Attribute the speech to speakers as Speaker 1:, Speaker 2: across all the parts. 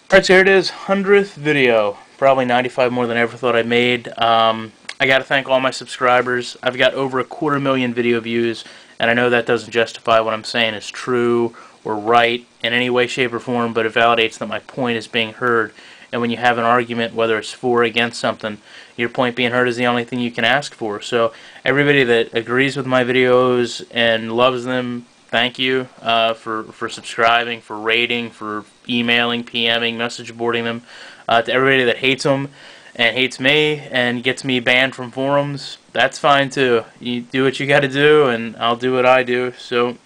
Speaker 1: Alright, so here it is, 100th video. Probably 95 more than I ever thought I made. I gotta thank all my subscribers. I've got over 250,000 video views, and I know that doesn't justify what I'm saying is true or right in any way, shape, or form, but it validates that my point is being heard. And when you have an argument, whether it's for or against something, your point being heard is the only thing you can ask for. So everybody that agrees with my videos and loves them, thank you for subscribing, for rating, for emailing, PMing, message boarding them. To everybody that hates them and hates me and gets me banned from forums, that's fine too. You do what you got to do, and I'll do what I do. So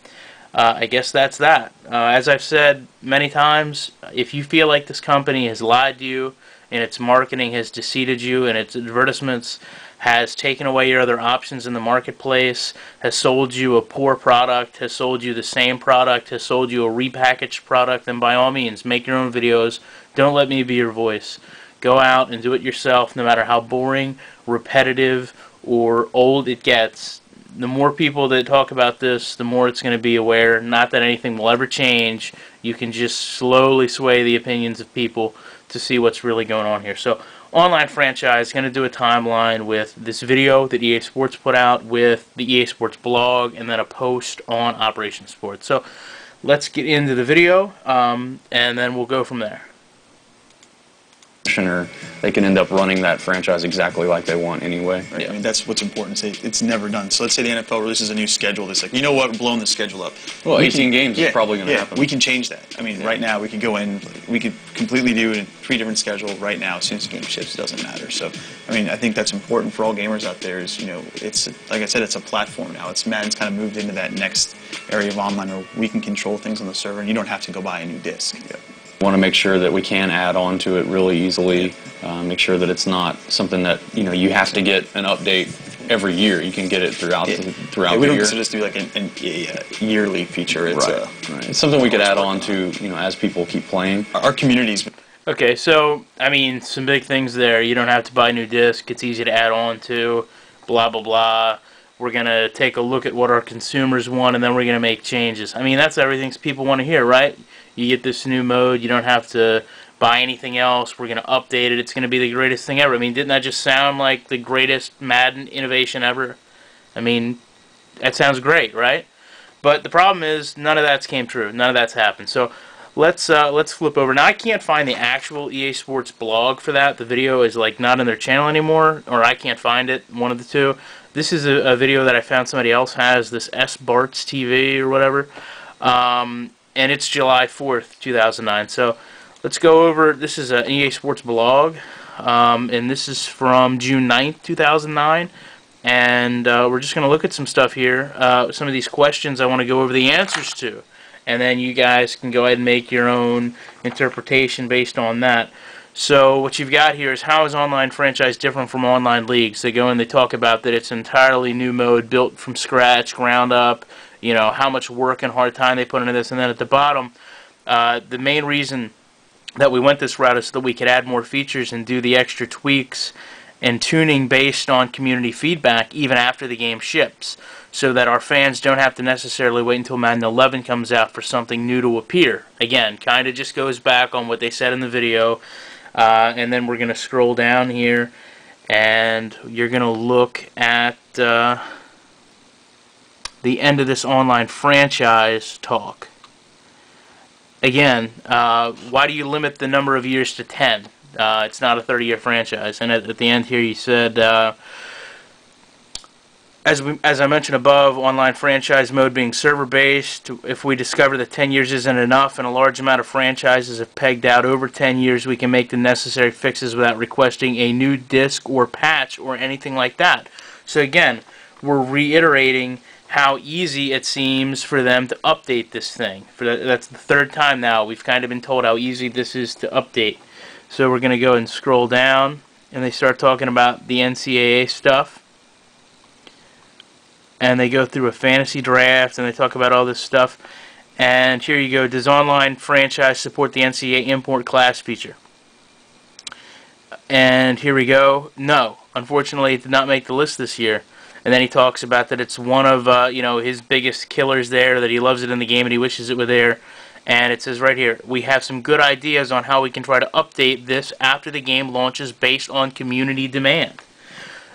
Speaker 1: I guess that's that. As I've said many times, if you feel like this company has lied to you, and its marketing has deceived you, and its advertisements has taken away your other options in the marketplace, has sold you a poor product, has sold you the same product, has sold you a repackaged product, then by all means, make your own videos. Don't let me be your voice. Go out and do it yourself, no matter how boring, repetitive, or old it gets. The more people that talk about this, the more it's going to be aware. Not that anything will ever change. You can just slowly sway the opinions of people to see what's really going on here. So, online franchise, going to do a timeline with this video that EA Sports put out, with the EA Sports blog, and then a post on Operation Sports. So, let's get into the video, and then we'll go from there.
Speaker 2: Or they can end up running that franchise exactly like they want anyway.
Speaker 3: Right. I mean, that's what's important. It's never done. So let's say the NFL releases a new schedule. It's like, you know what, we're blowing the schedule up.
Speaker 2: Well, 18 games is probably going to happen.
Speaker 3: We can change that. I mean, right now we could go in, we could completely do a 3-different schedule right now. As soon as the game ships, doesn't matter. So, I mean, I think that's important for all gamers out there. Is, you know, it's like I said, it's a platform now. Madden's kind of moved into that next area of online where we can control things on the server, and you don't have to go buy a new disc.
Speaker 2: Want to make sure that we can add on to it really easily. Make sure that it's not something that you have to get an update every year. You can get it throughout the year.
Speaker 3: We don't just do like a yearly feature. It's
Speaker 2: right. It's something we could add on to as people keep playing.
Speaker 3: Our communities.
Speaker 1: Okay, so I mean, some big things there. You don't have to buy a new disc. It's easy to add on to. Blah blah blah. We're gonna take a look at what our consumers want, and then we're gonna make changes. I mean, that's everything people want to hear, right? You get this new mode, you don't have to buy anything else, we're going to update it, it's going to be the greatest thing ever. I mean, didn't that just sound like the greatest Madden innovation ever? I mean, that sounds great, right? But the problem is, none of that's came true, none of that's happened. So, let's flip over. Now, I can't find the actual EA Sports blog for that. The video is like not on their channel anymore, or I can't find it, one of the two. This is a video that I found somebody else has, this S. Bart's TV or whatever. And it's July 4th, 2009. So let's go over, this is an EA Sports blog, and this is from June 9th, 2009. And we're just going to look at some stuff here. Some of these questions I want to go over the answers to. And then you guys can go ahead and make your own interpretation based on that. So what you've got here is, how is online franchise different from online leagues? They go and they talk about that it's an entirely new mode built from scratch, ground up, how much work and hard time they put into this. And then at the bottom, the main reason that we went this route is so that we could add more features and do the extra tweaks and tuning based on community feedback even after the game ships, so that our fans don't have to necessarily wait until Madden 11 comes out for something new to appear. Again, kind of just goes back on what they said in the video. And then we're going to scroll down here, and you're going to look at the end of this online franchise talk. Again, why do you limit the number of years to 10? It's not a 30-year franchise. And at the end here, you said, as I mentioned above, online franchise mode being server-based, if we discover that 10 years isn't enough and a large amount of franchises have pegged out over 10 years, we can make the necessary fixes without requesting a new disc or patch or anything like that. So again, we're reiterating how easy it seems for them to update this thing. That's the third time now we've kind of been told how easy this is to update. So we're going to go and scroll down, and they start talking about the NCAA stuff. And they go through a fantasy draft, and they talk about all this stuff. And here you go. Does online franchise support the NCAA import class feature? And here we go. No. Unfortunately, it did not make the list this year. And then he talks about that it's one of his biggest killers there, that he loves it in the game and he wishes it were there. And it says right here, we have some good ideas on how we can try to update this after the game launches based on community demand.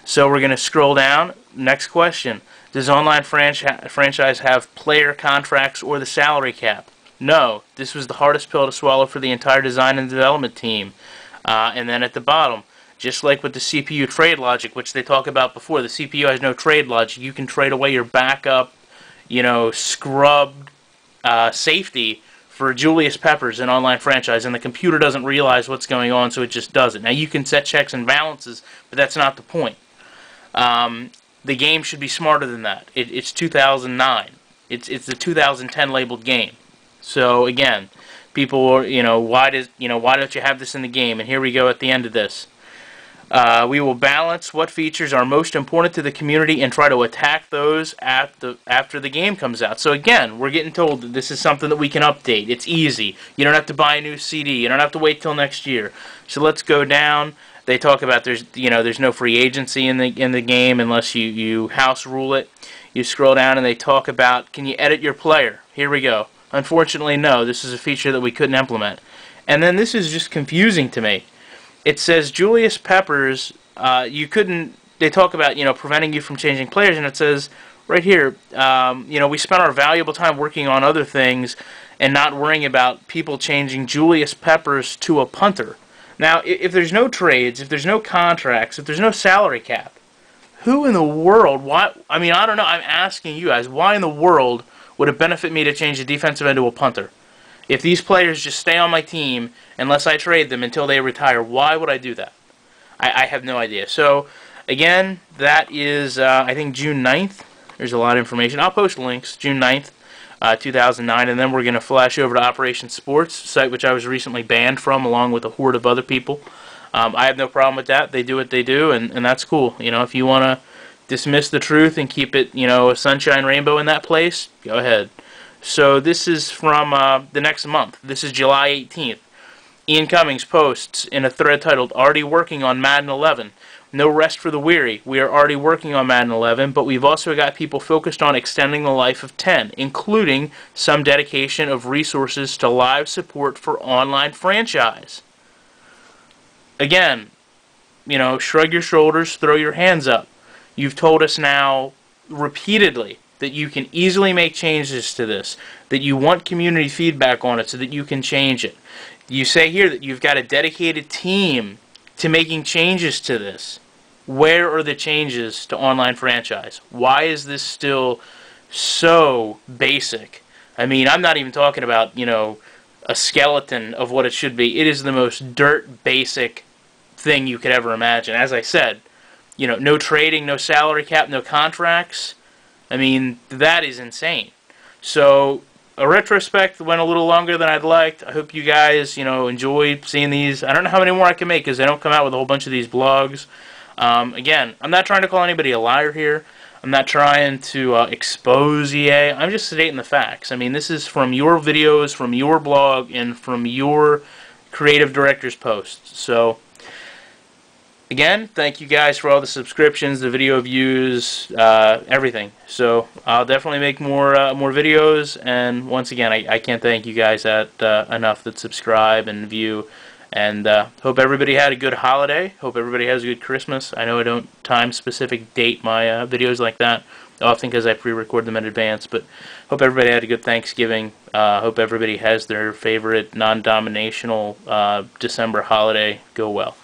Speaker 1: So we're going to scroll down. Next question. Does online franchise have player contracts or the salary cap? No. This was the hardest pill to swallow for the entire design and development team. And then at the bottom, just like with the CPU trade logic, which they talk about before, the CPU has no trade logic. You can trade away your backup, scrubbed safety for Julius Peppers in online franchise, and the computer doesn't realize what's going on, so it just does it. Now, you can set checks and balances, but that's not the point. The game should be smarter than that. It's 2009. It's the 2010 labeled game. So again, people are, why don't you have this in the game? And here we go at the end of this. We will balance what features are most important to the community and try to attack those after the game comes out. So again, we're getting told that this is something that we can update. It's easy. You don't have to buy a new CD. You don't have to wait till next year. So let's go down. They talk about there's no free agency in the game unless you house rule it. You scroll down and they talk about, can you edit your player? Here we go. Unfortunately, no. This is a feature that we couldn't implement. And then this is just confusing to me. It says Julius Peppers, you couldn't, they talk about, preventing you from changing players, and it says right here, we spent our valuable time working on other things and not worrying about people changing Julius Peppers to a punter. Now, if there's no trades, if there's no contracts, if there's no salary cap, who in the world, why, I don't know, I'm asking you guys, why in the world would it benefit me to change the defensive end to a punter? If these players just stay on my team, unless I trade them until they retire, why would I do that? I have no idea. So, again, that is, I think, June 9th. There's a lot of information. I'll post links, June 9th, 2009, and then we're going to flash over to Operation Sports, site which I was recently banned from, along with a horde of other people. I have no problem with that. They do what they do, and that's cool. If you want to dismiss the truth and keep it, a sunshine rainbow in that place, go ahead. So this is from the next month. This is July 18th. Ian Cummings posts in a thread titled, already working on Madden 11. No rest for the weary. We are already working on Madden 11, but we've also got people focused on extending the life of 10, including some dedication of resources to live support for online franchise. Again, shrug your shoulders, throw your hands up. You've told us now repeatedly that you can easily make changes to this, that you want community feedback on it so that you can change it. You say here that you've got a dedicated team to making changes to this. Where are the changes to online franchise? Why is this still so basic? I'm not even talking about, a skeleton of what it should be. It is the most dirt basic thing you could ever imagine. As I said, no trading, no salary cap, no contracts. That is insane. So, a retrospect went a little longer than I'd liked. I hope you guys, enjoyed seeing these. I don't know how many more I can make because they don't come out with a whole bunch of these blogs. Again, I'm not trying to call anybody a liar here. I'm not trying to expose EA. I'm just stating the facts. This is from your videos, from your blog, and from your creative director's posts. So, again, thank you guys for all the subscriptions, the video views, everything. So I'll definitely make more videos. And once again, I can't thank you guys enough that subscribe and view. And hope everybody had a good holiday. Hope everybody has a good Christmas. I know I don't time-specific date my videos like that, often because I pre-record them in advance. But hope everybody had a good Thanksgiving. Hope everybody has their favorite non-dominational December holiday go well.